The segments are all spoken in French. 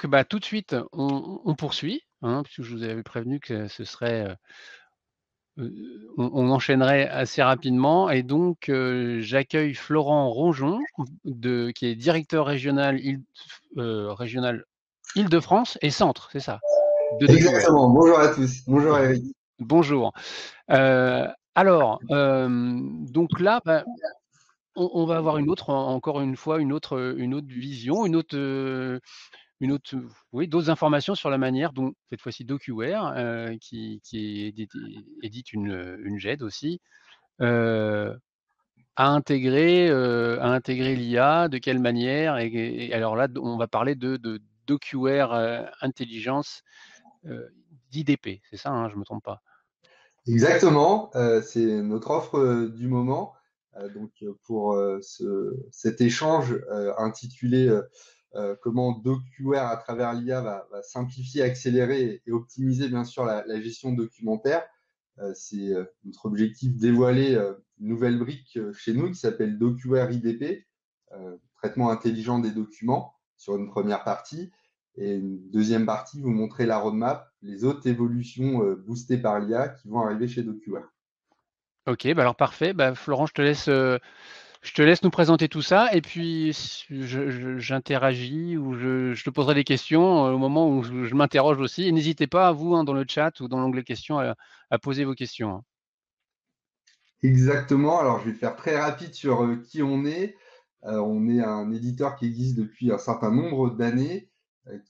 bah, tout de suite, on poursuit, hein, puisque je vous avais prévenu que ce serait, on enchaînerait assez rapidement et donc j'accueille Florent Ronjon qui est directeur régional Île-de-France et Centre, c'est ça? De DocuWare. Exactement. Bonjour à tous. Bonjour Eric. Bonjour. Alors, donc là, bah, on va avoir encore une fois, une autre vision, une autre, oui, d'autres informations sur la manière dont, cette fois-ci, DocuWare, qui édite une GED aussi, heu, a intégré l'IA, de quelle manière et alors là, on va parler de DocuWare, Intelligence, d'IDP, c'est ça, hein, je me trompe pas? Exactement. C'est notre offre du moment. Pour cet échange intitulé comment DocuWare à travers l'IA va simplifier, accélérer et optimiser bien sûr la gestion documentaire. C'est notre objectif dévoiler une nouvelle brique chez nous qui s'appelle DocuWare IDP, traitement intelligent des documents sur une première partie. Et une deuxième partie, vous montrer la roadmap, les autres évolutions boostées par l'IA qui vont arriver chez DocuWare. OK, bah, alors parfait. Bah, Florent, je te laisse nous présenter tout ça et puis j'interagis ou je te poserai des questions, au moment où je m'interroge aussi et n'hésitez pas, vous, hein, dans le chat ou dans l'onglet questions à poser vos questions, hein. Exactement. Alors, je vais faire très rapide sur qui on est. On est un éditeur qui existe depuis un certain nombre d'années,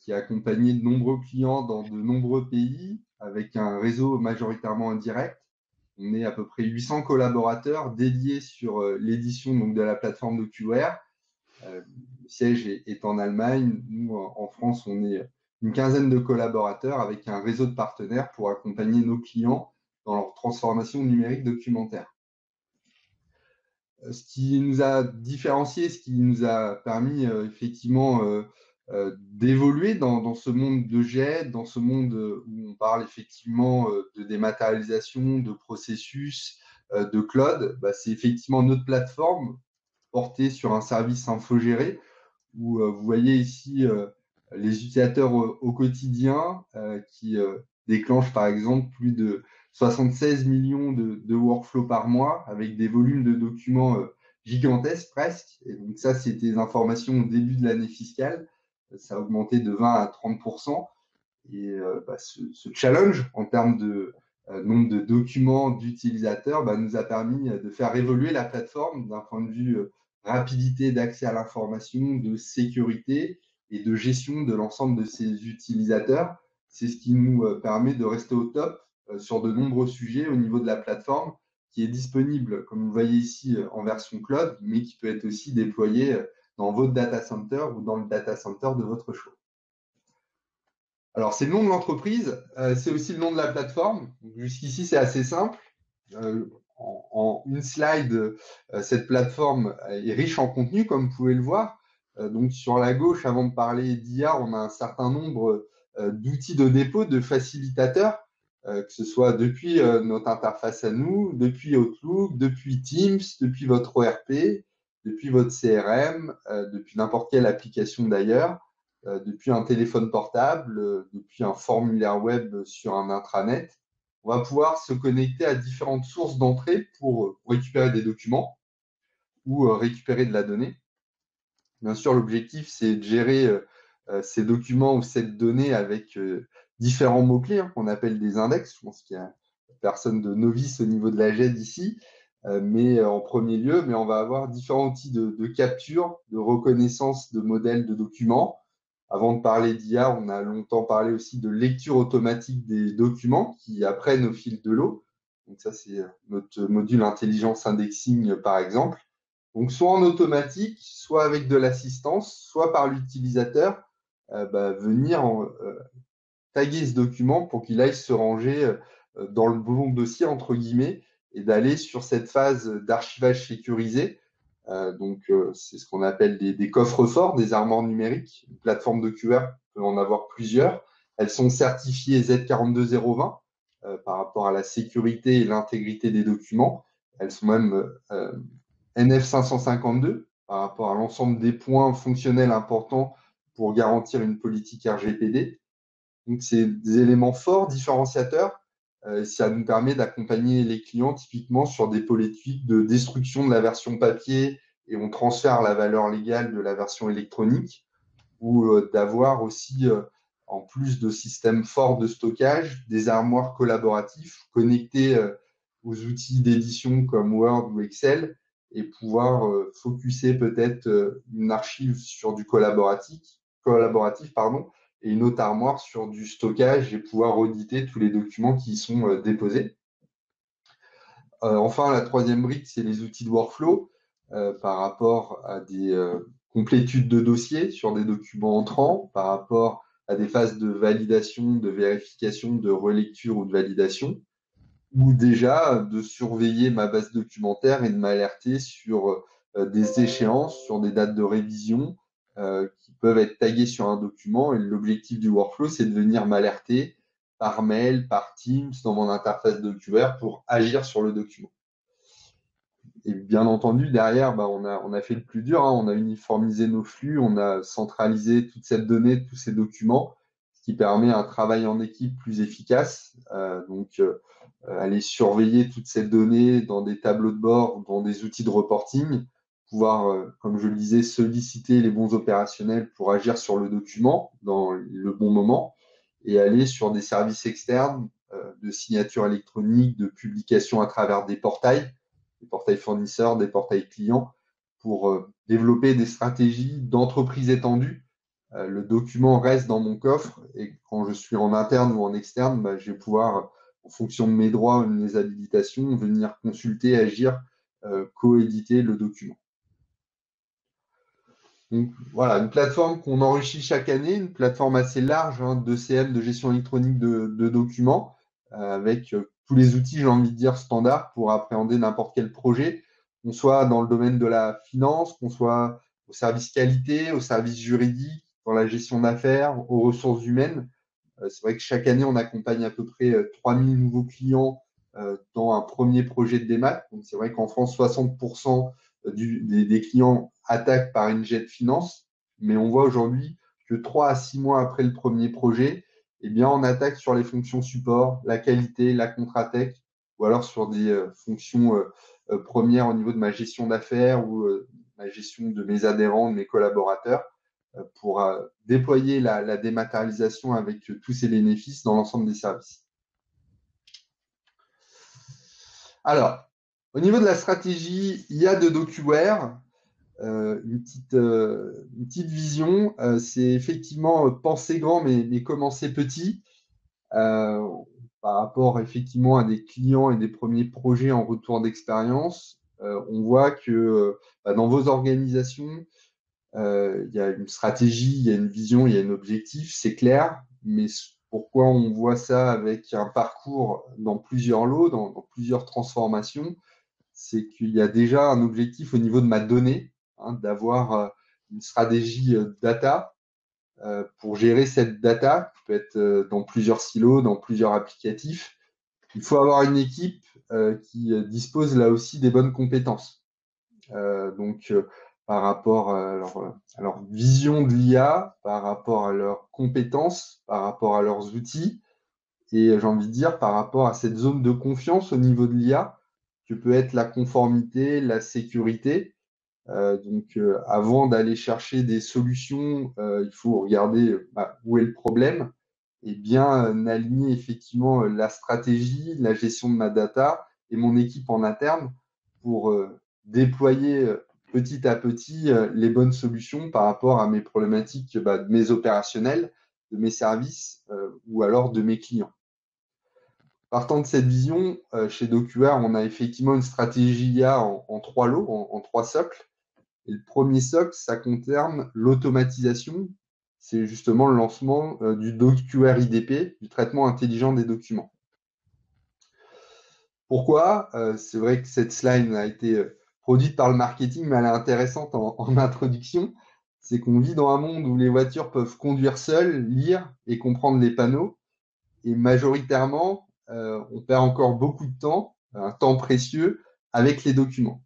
qui a accompagné de nombreux clients dans de nombreux pays, avec un réseau majoritairement indirect. On est à peu près 800 collaborateurs dédiés sur l'édition de la plateforme de QWare. Le siège est en Allemagne. Nous, en France, on est une quinzaine de collaborateurs avec un réseau de partenaires pour accompagner nos clients dans leur transformation numérique documentaire. Ce qui nous a différencié, ce qui nous a permis effectivement d'évoluer dans ce monde de GED, dans ce monde où on parle effectivement de dématérialisation, de processus, de cloud, bah, c'est effectivement notre plateforme portée sur un service infogéré où vous voyez ici les utilisateurs au quotidien qui déclenchent par exemple plus de 76 millions de workflows par mois avec des volumes de documents gigantesques presque. Et donc ça, c'était des informations au début de l'année fiscale. Ça a augmenté de 20 à 30%. Et ce challenge en termes de nombre de documents d'utilisateurs nous a permis de faire évoluer la plateforme d'un point de vue rapidité d'accès à l'information, de sécurité et de gestion de l'ensemble de ces utilisateurs. C'est ce qui nous permet de rester au top sur de nombreux sujets au niveau de la plateforme qui est disponible, comme vous voyez ici, en version cloud, mais qui peut être aussi déployé dans votre data center ou dans le data center de votre choix. Alors, c'est le nom de l'entreprise, c'est aussi le nom de la plateforme. Jusqu'ici, c'est assez simple. En une slide, cette plateforme est riche en contenu, comme vous pouvez le voir. Donc, sur la gauche, avant de parler d'IA, on a un certain nombre d'outils de dépôt, de facilitateurs, que ce soit depuis notre interface à nous, depuis Outlook, depuis Teams, depuis votre ORP, depuis votre CRM, depuis n'importe quelle application d'ailleurs, depuis un téléphone portable, depuis un formulaire web sur un intranet. On va pouvoir se connecter à différentes sources d'entrée pour récupérer des documents ou récupérer de la donnée. Bien sûr, l'objectif, c'est de gérer ces documents ou cette donnée avec différents mots-clés qu'on appelle des index. Je pense qu'il y a personne de novice au niveau de la GED ici, mais en premier lieu, mais on va avoir différents outils de capture, de reconnaissance de modèles de documents. Avant de parler d'IA, on a longtemps parlé aussi de lecture automatique des documents qui apprennent au fil de l'eau. Donc ça, c'est notre module intelligence indexing, par exemple. Donc soit en automatique, soit avec de l'assistance, soit par l'utilisateur, venir taguer ce document pour qu'il aille se ranger dans le bon dossier, entre guillemets, et d'aller sur cette phase d'archivage sécurisé. C'est ce qu'on appelle des coffres-forts, des armoires numériques. Une plateforme de QR peut en avoir plusieurs. Elles sont certifiées Z42020 par rapport à la sécurité et l'intégrité des documents. Elles sont même NF552 par rapport à l'ensemble des points fonctionnels importants pour garantir une politique RGPD. Donc, c'est des éléments forts, différenciateurs. Ça nous permet d'accompagner les clients typiquement sur des politiques de destruction de la version papier et on transfère la valeur légale de la version électronique ou d'avoir aussi, en plus de systèmes forts de stockage, des armoires collaboratifs connectés aux outils d'édition comme Word ou Excel et pouvoir focuser peut-être une archive sur du collaboratif pardon, et une autre armoire sur du stockage et pouvoir auditer tous les documents qui y sont déposés. Enfin, la troisième brique, c'est les outils de workflow par rapport à des complétudes de dossiers sur des documents entrants, par rapport à des phases de validation, de vérification, de relecture ou de validation, ou déjà de surveiller ma base documentaire et de m'alerter sur des échéances, sur des dates de révision qui peuvent être taguées sur un document. Et l'objectif du workflow, c'est de venir m'alerter par mail, par Teams, dans mon interface d'OQR pour agir sur le document. Et bien entendu, derrière, on a fait le plus dur, hein. On a uniformisé nos flux, on a centralisé toute cette donnée, tous ces documents, ce qui permet un travail en équipe plus efficace. Aller surveiller toutes ces données dans des tableaux de bord, dans des outils de reporting, pouvoir, comme je le disais, solliciter les bons opérationnels pour agir sur le document dans le bon moment et aller sur des services externes de signature électronique, de publication à travers des portails fournisseurs, des portails clients, pour développer des stratégies d'entreprise étendue. Le document reste dans mon coffre et quand je suis en interne ou en externe, je vais pouvoir, en fonction de mes droits ou de mes habilitations, venir consulter, agir, coéditer le document. Donc voilà, une plateforme qu'on enrichit chaque année, une plateforme assez large d'ECM, de gestion électronique de documents, avec tous les outils, j'ai envie de dire, standards pour appréhender n'importe quel projet, qu'on soit dans le domaine de la finance, qu'on soit au service qualité, au service juridique, dans la gestion d'affaires, aux ressources humaines. C'est vrai que chaque année, on accompagne à peu près 3000 nouveaux clients dans un premier projet de démat. Donc, c'est vrai qu'en France, 60% des clients attaquent par une jet de finance, mais on voit aujourd'hui que 3 à 6 mois après le premier projet, eh bien, on attaque sur les fonctions support, la qualité, la contre-attaque, ou alors sur des fonctions premières au niveau de ma gestion d'affaires ou ma gestion de mes adhérents, de mes collaborateurs pour déployer la dématérialisation avec tous ses bénéfices dans l'ensemble des services. Alors, au niveau de la stratégie, il y a de DocuWare. Une petite vision, c'est effectivement penser grand mais commencer petit par rapport effectivement à des clients et des premiers projets en retour d'expérience. On voit que dans vos organisations, il y a une stratégie, il y a une vision, il y a un objectif, c'est clair, mais pourquoi on voit ça avec un parcours dans plusieurs lots, dans plusieurs transformations, c'est qu'il y a déjà un objectif au niveau de ma donnée, d'avoir une stratégie data pour gérer cette data, qui peut être dans plusieurs silos, dans plusieurs applicatifs. Il faut avoir une équipe qui dispose là aussi des bonnes compétences. Par rapport à leur vision de l'IA, par rapport à leurs compétences, par rapport à leurs outils, et j'ai envie de dire par rapport à cette zone de confiance au niveau de l'IA, que peut être la conformité, la sécurité. Avant d'aller chercher des solutions, il faut regarder où est le problème et bien aligner effectivement la stratégie, la gestion de ma data et mon équipe en interne pour déployer petit à petit les bonnes solutions par rapport à mes problématiques de mes opérationnels, de mes services ou alors de mes clients. Partant de cette vision, chez DocuWare, on a effectivement une stratégie IA en 3 lots, en 3 socles. Et le premier socle, ça concerne l'automatisation. C'est justement le lancement du DocuWare IDP, du traitement intelligent des documents. Pourquoi c'est vrai que cette slide a été produite par le marketing, mais elle est intéressante en introduction. C'est qu'on vit dans un monde où les voitures peuvent conduire seules, lire et comprendre les panneaux. Et majoritairement, on perd encore beaucoup de temps, un temps précieux, avec les documents.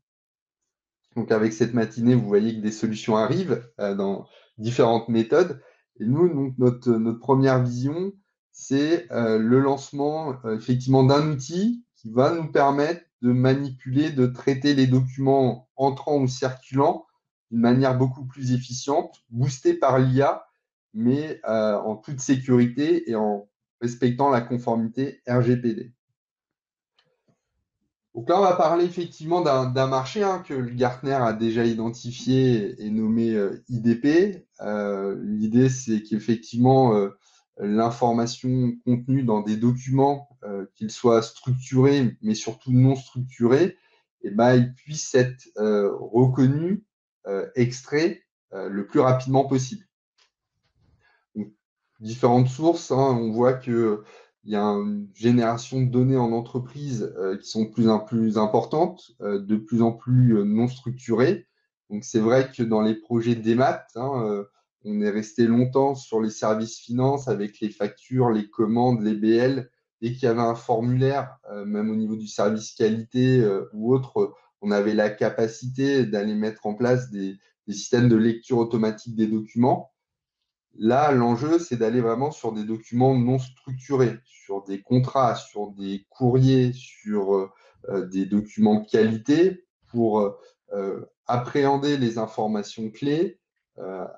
Donc avec cette matinée, vous voyez que des solutions arrivent dans différentes méthodes. Et nous, donc, notre première vision, c'est le lancement effectivement d'un outil qui va nous permettre de manipuler, de traiter les documents entrants ou circulants d'une manière beaucoup plus efficiente, boostée par l'IA, mais en toute sécurité et en respectant la conformité RGPD. Donc là, on va parler effectivement d'un marché que le Gartner a déjà identifié et nommé IDP. L'idée, c'est qu'effectivement, l'information contenue dans des documents, qu'ils soient structurés, mais surtout non structurés, eh ben, ils puissent être reconnus, extraits le plus rapidement possible. Donc, différentes sources, on voit que il y a une génération de données en entreprise qui sont de plus en plus importantes, de plus en plus non structurées. Donc, c'est vrai que dans les projets DMAT, on est resté longtemps sur les services finances avec les factures, les commandes, les BL. Dès qu'il y avait un formulaire, même au niveau du service qualité ou autre, on avait la capacité d'aller mettre en place des systèmes de lecture automatique des documents. Là, l'enjeu, c'est d'aller vraiment sur des documents non structurés, sur des contrats, sur des courriers, sur des documents de qualité pour appréhender les informations clés,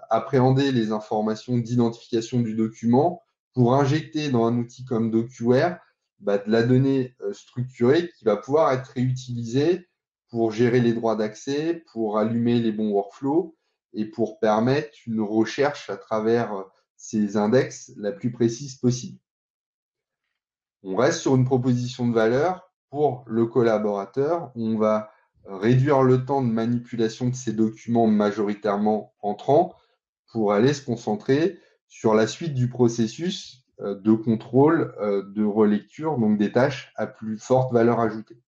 appréhender les informations d'identification du document pour injecter dans un outil comme DocuWare de la donnée structurée qui va pouvoir être réutilisée pour gérer les droits d'accès, pour allumer les bons workflows et pour permettre une recherche à travers ces index la plus précise possible. On reste sur une proposition de valeur pour le collaborateur. On va réduire le temps de manipulation de ces documents majoritairement entrants pour aller se concentrer sur la suite du processus de contrôle, de relecture, donc des tâches à plus forte valeur ajoutée.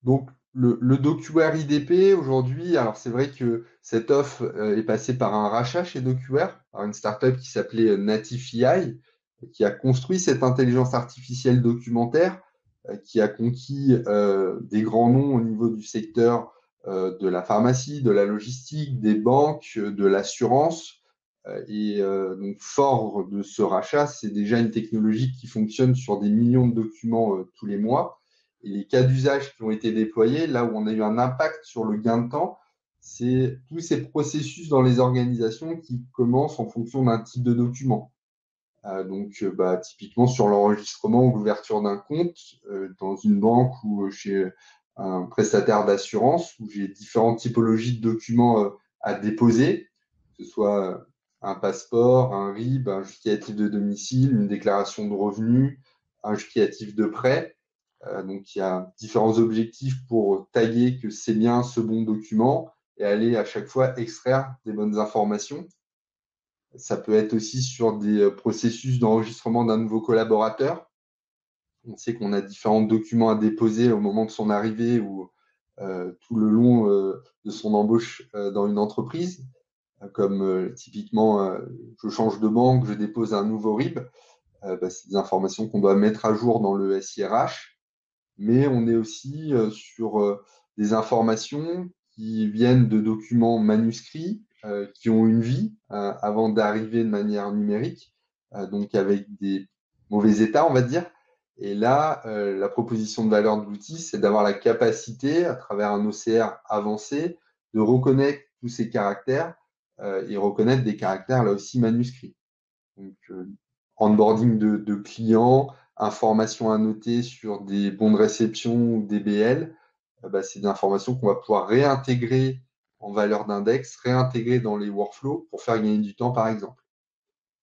Donc, le DocuWare IDP, aujourd'hui, alors c'est vrai que cette offre est passée par un rachat chez DocuWare, par une startup qui s'appelait Natify, qui a construit cette intelligence artificielle documentaire, qui a conquis des grands noms au niveau du secteur de la pharmacie, de la logistique, des banques, de l'assurance. Donc, fort de ce rachat, c'est déjà une technologie qui fonctionne sur des millions de documents tous les mois. Et les cas d'usage qui ont été déployés, là où on a eu un impact sur le gain de temps, c'est tous ces processus dans les organisations qui commencent en fonction d'un type de document. Donc, typiquement sur l'enregistrement ou l'ouverture d'un compte dans une banque ou chez un prestataire d'assurance où j'ai différentes typologies de documents à déposer, que ce soit un passeport, un RIB, un justificatif de domicile, une déclaration de revenus, un justificatif de prêt. Donc, il y a différents objectifs pour taguer que c'est bien ce bon document et aller à chaque fois extraire des bonnes informations. Ça peut être aussi sur des processus d'enregistrement d'un nouveau collaborateur. On sait qu'on a différents documents à déposer au moment de son arrivée ou tout le long de son embauche dans une entreprise, comme typiquement, je change de banque, je dépose un nouveau RIB. C'est des informations qu'on doit mettre à jour dans le SIRH, mais on est aussi sur des informations qui viennent de documents manuscrits, qui ont une vie avant d'arriver de manière numérique, donc avec des mauvais états, on va dire. Et là, la proposition de valeur de l'outil, c'est d'avoir la capacité, à travers un OCR avancé, de reconnaître tous ces caractères et reconnaître des caractères là aussi manuscrits. Donc, onboarding de clients, informations à noter sur des bons de réception ou des BL, c'est des informations qu'on va pouvoir réintégrer en valeur d'index, réintégrer dans les workflows pour faire gagner du temps, par exemple.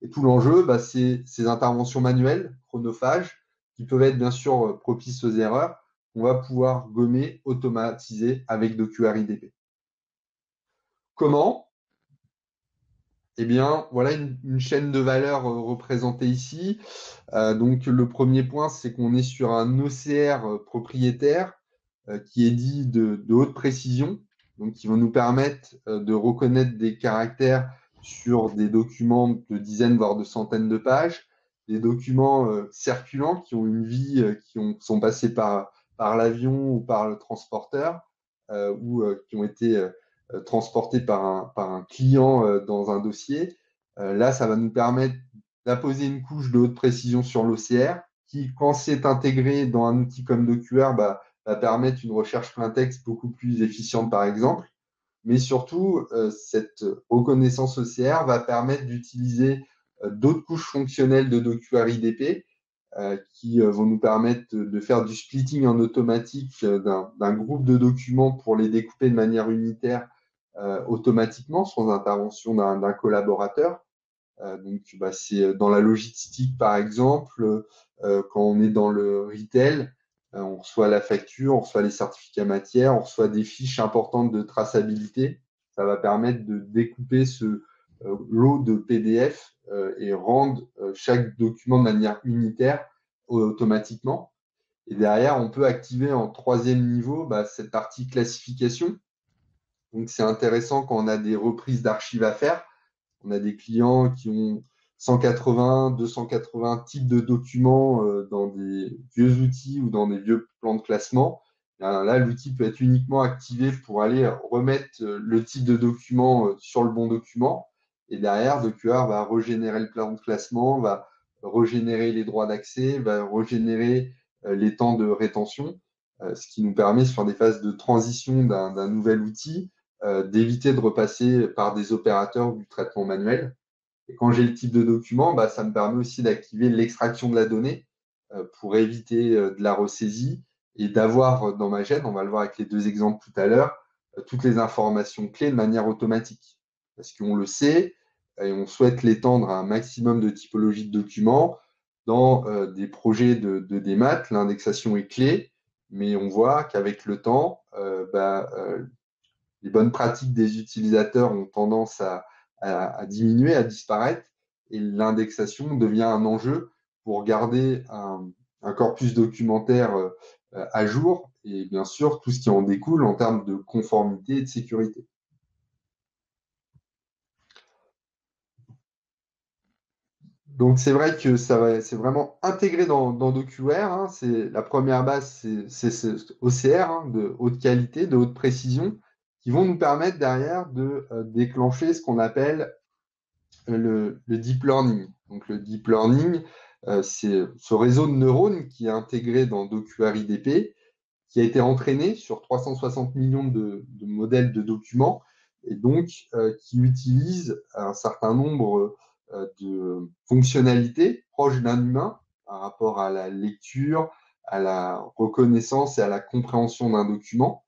Et tout l'enjeu, c'est ces interventions manuelles, chronophages, qui peuvent être bien sûr propices aux erreurs, qu'on va pouvoir gommer, automatiser avec DocuWare IDP. Comment? Eh bien, voilà une chaîne de valeur représentée ici. Donc, le premier point, c'est qu'on est sur un OCR propriétaire qui est dit de haute précision, donc qui va nous permettre de reconnaître des caractères sur des documents de dizaines, voire de centaines de pages, des documents circulants qui ont une vie, sont passés par l'avion ou par le transporteur, ou qui ont été transportés par un client dans un dossier. Là, ça va nous permettre d'apposer une couche de haute précision sur l'OCR qui, quand c'est intégré dans un outil comme DocuWare, va permettre une recherche plein texte beaucoup plus efficiente, par exemple. Mais surtout, cette reconnaissance OCR va permettre d'utiliser d'autres couches fonctionnelles de DocuWare IDP qui vont nous permettre de faire du splitting en automatique d'un groupe de documents pour les découper de manière unitaire automatiquement, sans intervention d'un collaborateur. Donc, c'est dans la logistique, par exemple, quand on est dans le retail, on reçoit la facture, on reçoit les certificats matières, on reçoit des fiches importantes de traçabilité. Ça va permettre de découper ce lot de PDF et rendre chaque document de manière unitaire automatiquement. Et derrière, on peut activer en troisième niveau cette partie classification. Donc, c'est intéressant quand on a des reprises d'archives à faire. On a des clients qui ont 180, 280 types de documents dans des vieux outils ou dans des vieux plans de classement. Là, l'outil peut être uniquement activé pour aller remettre le type de document sur le bon document. Et derrière, DocuWare va régénérer le plan de classement, va régénérer les droits d'accès, va régénérer les temps de rétention, ce qui nous permet sur des phases de transition d'un nouvel outil d'éviter de repasser par des opérateurs ou du traitement manuel. Et quand j'ai le type de document, ça me permet aussi d'activer l'extraction de la donnée pour éviter de la ressaisie et d'avoir dans ma chaîne, on va le voir avec les deux exemples tout à l'heure, toutes les informations clés de manière automatique. Parce qu'on le sait et on souhaite l'étendre à un maximum de typologies de documents. Dans des projets de démat, l'indexation est clé, mais on voit qu'avec le temps, les bonnes pratiques des utilisateurs ont tendance à diminuer, à disparaître, et l'indexation devient un enjeu pour garder un corpus documentaire à jour et bien sûr tout ce qui en découle en termes de conformité et de sécurité. Donc c'est vrai que c'est vraiment intégré dans DocuWare. Hein. La première base, c'est OCR de haute qualité, de haute précision, qui vont nous permettre derrière de déclencher ce qu'on appelle le deep learning. Donc le deep learning, c'est ce réseau de neurones qui est intégré dans DocuWare IDP, qui a été entraîné sur 360 millions de modèles de documents et donc qui utilise un certain nombre de fonctionnalités proches d'un humain par rapport à la lecture, à la reconnaissance et à la compréhension d'un document.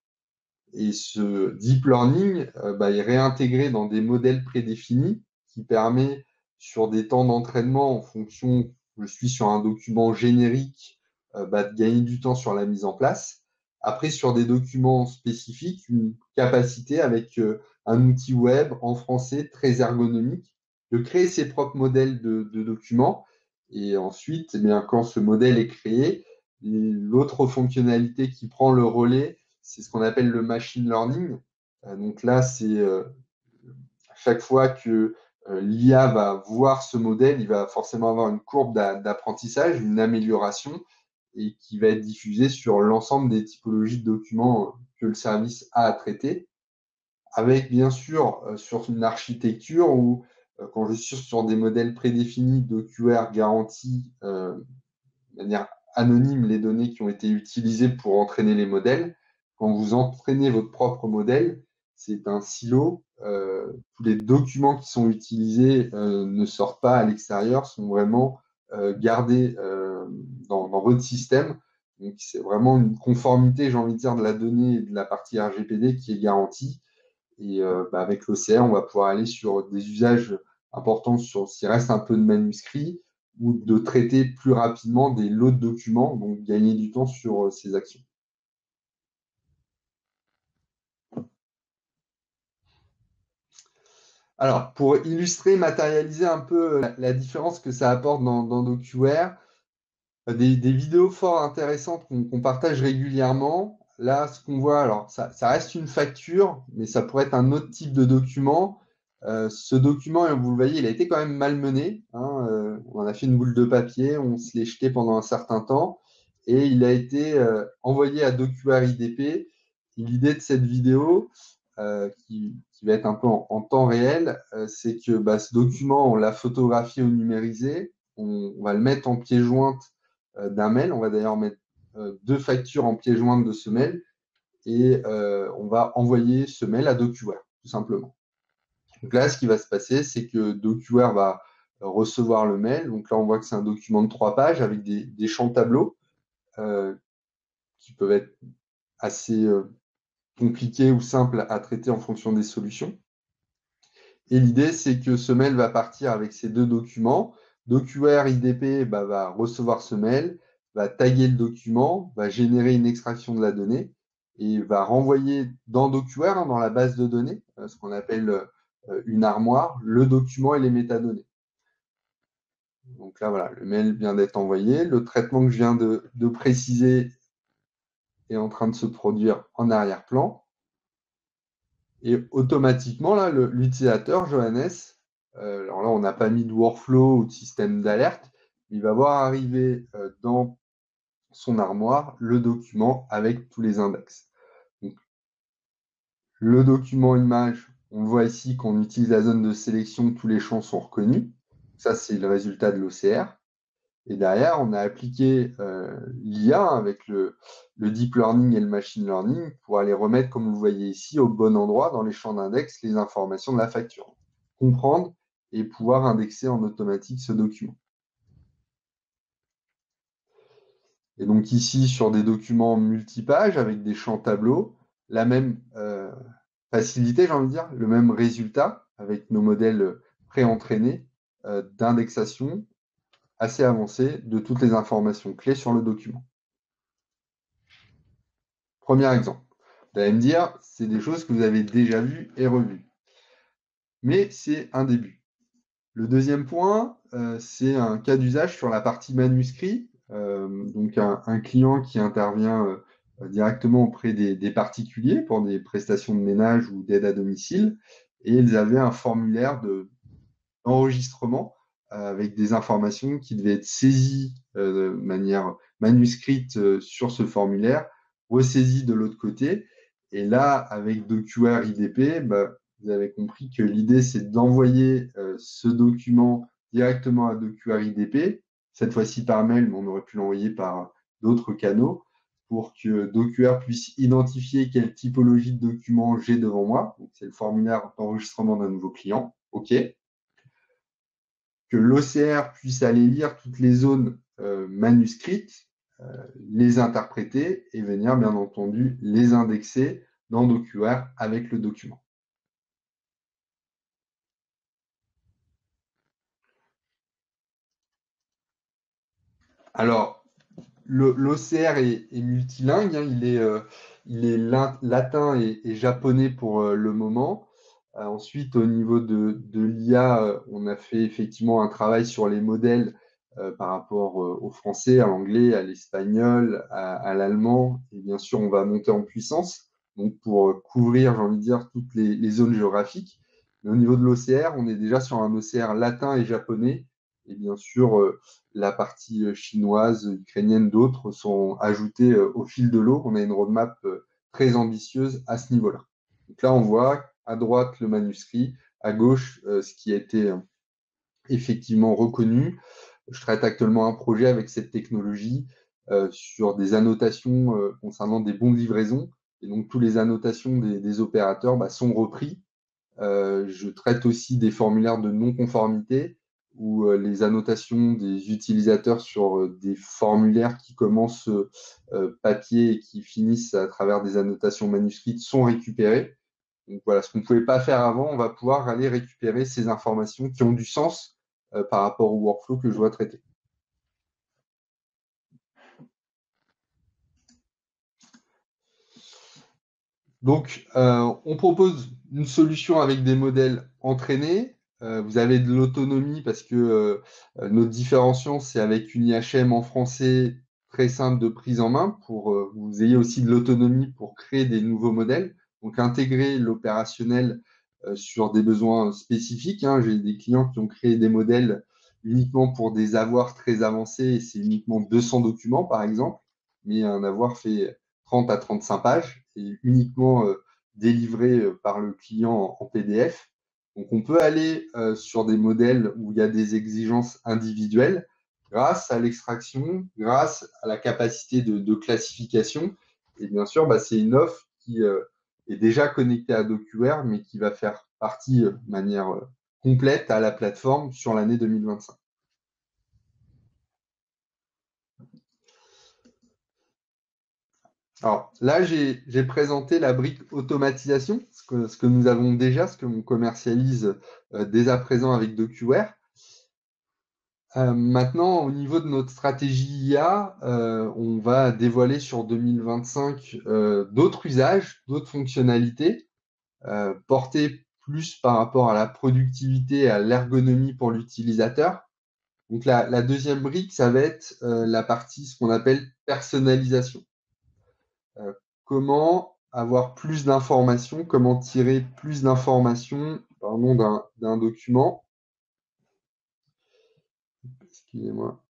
Et ce deep learning est réintégré dans des modèles prédéfinis qui permet, sur des temps d'entraînement en fonction, je suis sur un document générique, de gagner du temps sur la mise en place. Après, sur des documents spécifiques, une capacité avec un outil web en français très ergonomique de créer ses propres modèles de documents. Et ensuite, quand ce modèle est créé, l'autre fonctionnalité qui prend le relais, c'est ce qu'on appelle le machine learning. Donc là, c'est chaque fois que l'IA va voir ce modèle, il va forcément avoir une courbe d'apprentissage, une amélioration, et qui va être diffusée sur l'ensemble des typologies de documents que le service a à traiter, avec bien sûr sur une architecture où, quand je suis sur des modèles prédéfinis, DocuWare garantit de manière anonyme les données qui ont été utilisées pour entraîner les modèles. Quand vous entraînez votre propre modèle, c'est un silo. Tous les documents qui sont utilisés ne sortent pas à l'extérieur, sont vraiment gardés dans votre système. Donc, c'est vraiment une conformité, j'ai envie de dire, de la donnée et de la partie RGPD qui est garantie. Et avec l'OCR, on va pouvoir aller sur des usages importants sur s'il reste un peu de manuscrits ou de traiter plus rapidement des lots de documents, donc gagner du temps sur ces actions. Alors, pour illustrer, matérialiser un peu la différence que ça apporte dans DocuWare, des vidéos fort intéressantes qu'on partage régulièrement. Là, ce qu'on voit, alors ça reste une facture, mais ça pourrait être un autre type de document. Ce document, vous le voyez, il a été quand même malmené. Hein, on en a fait une boule de papier, on se l'est jeté pendant un certain temps, et il a été envoyé à DocuWare IDP. l'idée de cette vidéo, qui va être un peu en temps réel, c'est que ce document, on l'a photographié ou numérisé, on va le mettre en pièce jointe d'un mail. On va d'ailleurs mettre 2 factures en pièce jointe de ce mail et on va envoyer ce mail à DocuWare, tout simplement. Donc là, ce qui va se passer, c'est que DocuWare va recevoir le mail. Donc là, on voit que c'est un document de 3 pages avec des champs tableaux qui peuvent être assez compliqués ou simples à traiter en fonction des solutions. Et l'idée, c'est que ce mail va partir avec ces 2 documents. DocuWare IDP va recevoir ce mail, va taguer le document, va générer une extraction de la donnée et va renvoyer dans DocuWare, dans la base de données, ce qu'on appelle une armoire, le document et les métadonnées. Donc là, voilà, le mail vient d'être envoyé. Le traitement que je viens de préciser est en train de se produire en arrière-plan. Et automatiquement, là, l'utilisateur, Johannes, alors là, on n'a pas mis de workflow ou de système d'alerte, il va voir arriver dans son armoire le document avec tous les index. Donc, le document image, on voit ici qu'on utilise la zone de sélection, tous les champs sont reconnus. Ça, c'est le résultat de l'OCR. Et derrière, on a appliqué l'IA avec le deep learning et le machine learning pour aller remettre, comme vous voyez ici, au bon endroit dans les champs d'index les informations de la facture. Comprendre et pouvoir indexer en automatique ce document. Et donc ici, sur des documents multipages avec des champs tableaux, la même facilité, j'ai envie de dire, le même résultat avec nos modèles pré-entraînés d'indexation assez avancé de toutes les informations clés sur le document. Premier exemple. Vous allez me dire, c'est des choses que vous avez déjà vues et revues. Mais c'est un début. Le deuxième point, c'est un cas d'usage sur la partie manuscrit. Donc un client qui intervient directement auprès des particuliers pour des prestations de ménage ou d'aide à domicile. Et ils avaient un formulaire d'enregistrement avec des informations qui devaient être saisies de manière manuscrite sur ce formulaire, ressaisies de l'autre côté. Et là, avec DocuWare IDP, vous avez compris que l'idée, c'est d'envoyer ce document directement à DocuWare IDP, cette fois-ci par mail, mais on aurait pu l'envoyer par d'autres canaux, pour que DocuWare puisse identifier quelle typologie de document j'ai devant moi. C'est le formulaire d'enregistrement d'un nouveau client. OK. Que l'OCR puisse aller lire toutes les zones manuscrites, les interpréter et venir, bien entendu, les indexer dans DocuWare avec le document. Alors, l'OCR est multilingue, hein, il est latin et japonais pour le moment. Ensuite, au niveau de l'IA, on a fait effectivement un travail sur les modèles par rapport au français, à l'anglais, à l'espagnol, à l'allemand. Et bien sûr, on va monter en puissance donc pour couvrir, j'ai envie de dire, toutes les zones géographiques. Mais au niveau de l'OCR, on est déjà sur un OCR latin et japonais. Et bien sûr, la partie chinoise, ukrainienne, d'autres sont ajoutées au fil de l'eau. On a une roadmap très ambitieuse à ce niveau-là. Donc là, on voit à droite le manuscrit, à gauche ce qui a été effectivement reconnu. Je traite actuellement un projet avec cette technologie sur des annotations concernant des bons de livraison. Et donc, toutes les annotations des opérateurs sont repris. Je traite aussi des formulaires de non-conformité où les annotations des utilisateurs sur des formulaires qui commencent papier et qui finissent à travers des annotations manuscrites sont récupérées. Donc voilà, ce qu'on ne pouvait pas faire avant, on va pouvoir aller récupérer ces informations qui ont du sens par rapport au workflow que je dois traiter. Donc, on propose une solution avec des modèles entraînés. Vous avez de l'autonomie parce que notre différenciant, c'est avec une IHM en français très simple de prise en main pour que vous ayez aussi de l'autonomie pour créer des nouveaux modèles. Donc, intégrer l'opérationnel sur des besoins spécifiques, hein. J'ai des clients qui ont créé des modèles uniquement pour des avoirs très avancés et c'est uniquement 200 documents, par exemple, mais un avoir fait 30 à 35 pages est uniquement délivré par le client en PDF. Donc, on peut aller sur des modèles où il y a des exigences individuelles grâce à l'extraction, grâce à la capacité de classification. Et bien sûr, c'est une offre qui est déjà connectée à DocuWare, mais qui va faire partie de manière complète à la plateforme sur l'année 2025. Alors là, j'ai présenté la brique automatisation, ce que nous avons déjà, ce que l'on commercialise dès à présent avec DocuWare. Maintenant, au niveau de notre stratégie IA, on va dévoiler sur 2025 d'autres usages, d'autres fonctionnalités, portées plus par rapport à la productivité et à l'ergonomie pour l'utilisateur. Donc la deuxième brique, ça va être la partie, ce qu'on appelle personnalisation. Comment avoir plus d'informations, comment tirer plus d'informations d'un document. Excusez-moi,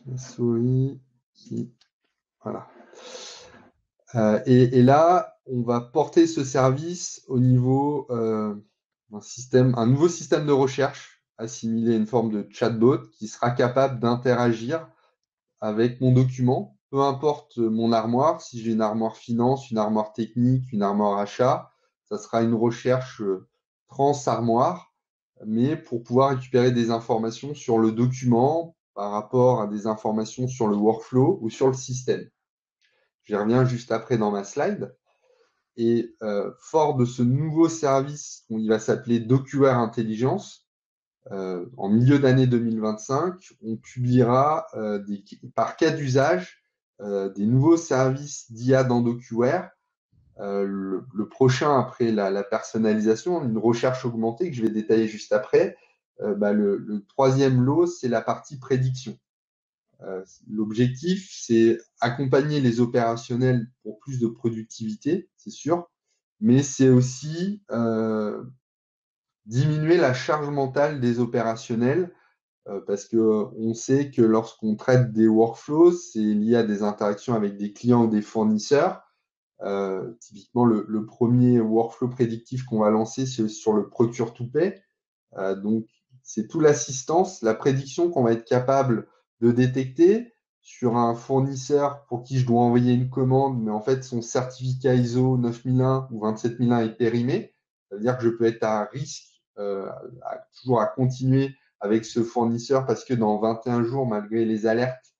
la souris qui... Voilà. Et là, on va porter ce service au niveau un nouveau système de recherche assimilé à une forme de chatbot qui sera capable d'interagir avec mon document, peu importe mon armoire, si j'ai une armoire finance, une armoire technique, une armoire achat, ça sera une recherche trans-armoire, mais pour pouvoir récupérer des informations sur le document par rapport à des informations sur le workflow ou sur le système. J'y reviens juste après dans ma slide. Et fort de ce nouveau service, il va s'appeler DocuWare Intelligence, en milieu d'année 2025, on publiera par cas d'usage des nouveaux services d'IA dans DocuWare. Le prochain après la personnalisation, une recherche augmentée que je vais détailler juste après. Le troisième lot, c'est la partie prédiction. L'objectif, c'est accompagner les opérationnels pour plus de productivité, c'est sûr, mais c'est aussi diminuer la charge mentale des opérationnels parce qu'on sait que lorsqu'on traite des workflows, c'est lié à des interactions avec des clients ou des fournisseurs. Typiquement, le premier workflow prédictif qu'on va lancer, c'est sur le Procure to Pay. Donc, c'est toute l'assistance, la prédiction qu'on va être capable de détecter sur un fournisseur pour qui je dois envoyer une commande, mais en fait, son certificat ISO 9001 ou 27001 est périmé. Ça veut dire que je peux être à risque toujours à continuer avec ce fournisseur parce que dans 21 jours, malgré les alertes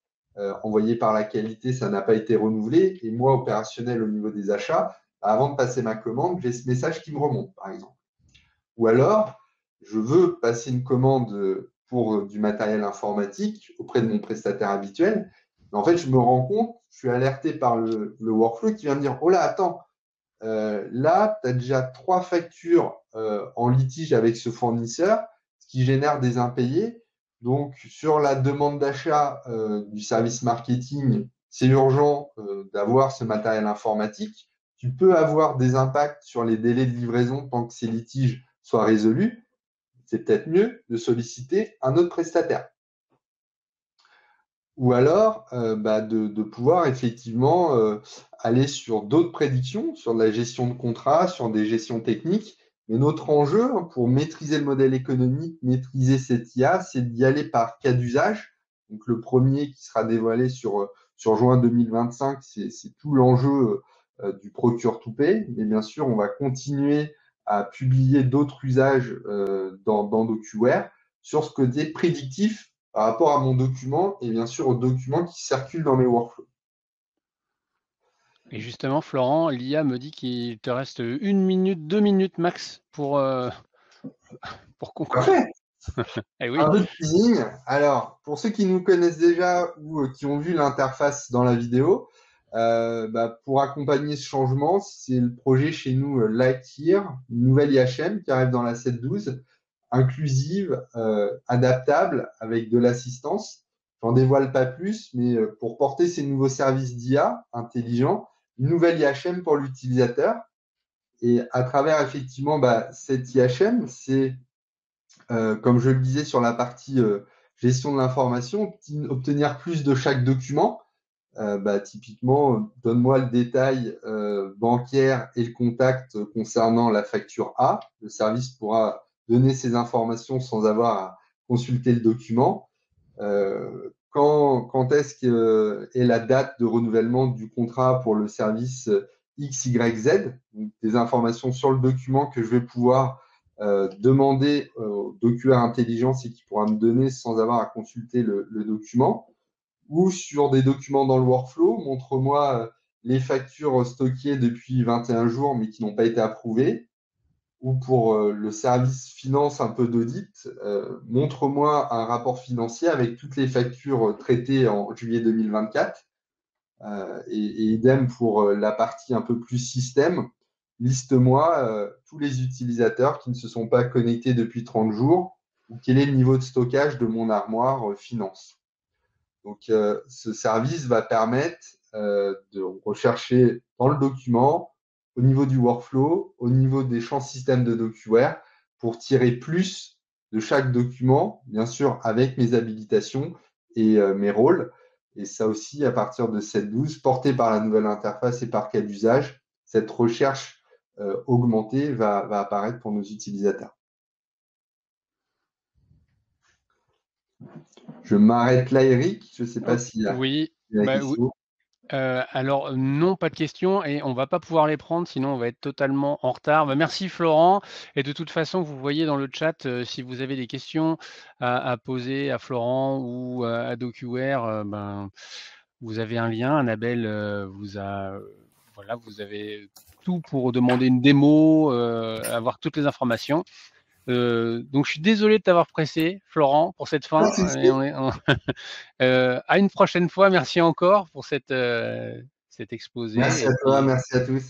envoyées par la qualité, ça n'a pas été renouvelé. Et moi, opérationnel au niveau des achats, avant de passer ma commande, j'ai ce message qui me remonte, par exemple. Ou alors, je veux passer une commande pour du matériel informatique auprès de mon prestataire habituel. Mais en fait, je me rends compte, je suis alerté par le workflow qui vient me dire, oh là, attends, là, tu as déjà 3 factures en litige avec ce fournisseur, ce qui génère des impayés. Donc, sur la demande d'achat du service marketing, c'est urgent d'avoir ce matériel informatique. Tu peux avoir des impacts sur les délais de livraison tant que ces litiges soient résolus. C'est peut-être mieux de solliciter un autre prestataire. Ou alors de pouvoir effectivement aller sur d'autres prédictions, sur de la gestion de contrats, sur des gestions techniques. Mais notre enjeu pour maîtriser le modèle économique, maîtriser cette IA, c'est d'y aller par cas d'usage. Donc le premier qui sera dévoilé sur juin 2025, c'est tout l'enjeu du Procure to Pay. Mais bien sûr, on va continuer à publier d'autres usages dans DocuWare sur ce côté prédictif par rapport à mon document et bien sûr aux documents qui circulent dans mes workflows. Et justement, Florent, l'IA me dit qu'il te reste 1 minute, 2 minutes max pour conclure. Parfait. Eh oui. Un peu de teasing. Alors, pour ceux qui nous connaissent déjà ou qui ont vu l'interface dans la vidéo, pour accompagner ce changement, c'est le projet chez nous Lightyear, une nouvelle IHM qui arrive dans la 7.12, inclusive, adaptable, avec de l'assistance. J'en dévoile pas plus, mais pour porter ces nouveaux services d'IA intelligents, une nouvelle IHM pour l'utilisateur. Et à travers effectivement cette IHM, c'est comme je le disais sur la partie gestion de l'information, obtenir plus de chaque document. Typiquement, donne-moi le détail bancaire et le contact concernant la facture A. Le service pourra donner ces informations sans avoir à consulter le document. Quand est-ce que est la date de renouvellement du contrat pour le service XYZ, donc des informations sur le document que je vais pouvoir demander au document Intelligence et qui pourra me donner sans avoir à consulter le document, ou sur des documents dans le workflow, montre-moi les factures stockées depuis 21 jours mais qui n'ont pas été approuvées, ou pour le service finance un peu d'audit, montre-moi un rapport financier avec toutes les factures traitées en juillet 2024. Et idem pour la partie un peu plus système, liste-moi tous les utilisateurs qui ne se sont pas connectés depuis 30 jours, ou quel est le niveau de stockage de mon armoire finance. Donc, ce service va permettre de rechercher dans le document, au niveau du workflow, au niveau des champs système de DocuWare, pour tirer plus de chaque document, bien sûr avec mes habilitations et mes rôles. Et ça aussi, à partir de 7.12, porté par la nouvelle interface et par cas d'usage, cette recherche augmentée va apparaître pour nos utilisateurs. Je m'arrête là, Eric. Je ne sais pas s'il y a Oui, la question. alors non, pas de questions et on va pas pouvoir les prendre, sinon on va être totalement en retard. Merci Florent et de toute façon, vous voyez dans le chat, si vous avez des questions à poser à Florent ou à DocuWare, vous avez un lien. Annabelle vous a, voilà, vous avez tout pour demander une démo, avoir toutes les informations. Donc je suis désolé de t'avoir pressé, Florent, pour cette fin. Et à une prochaine fois. Merci encore pour cet exposé. Merci Et à toi, puis, merci à tous.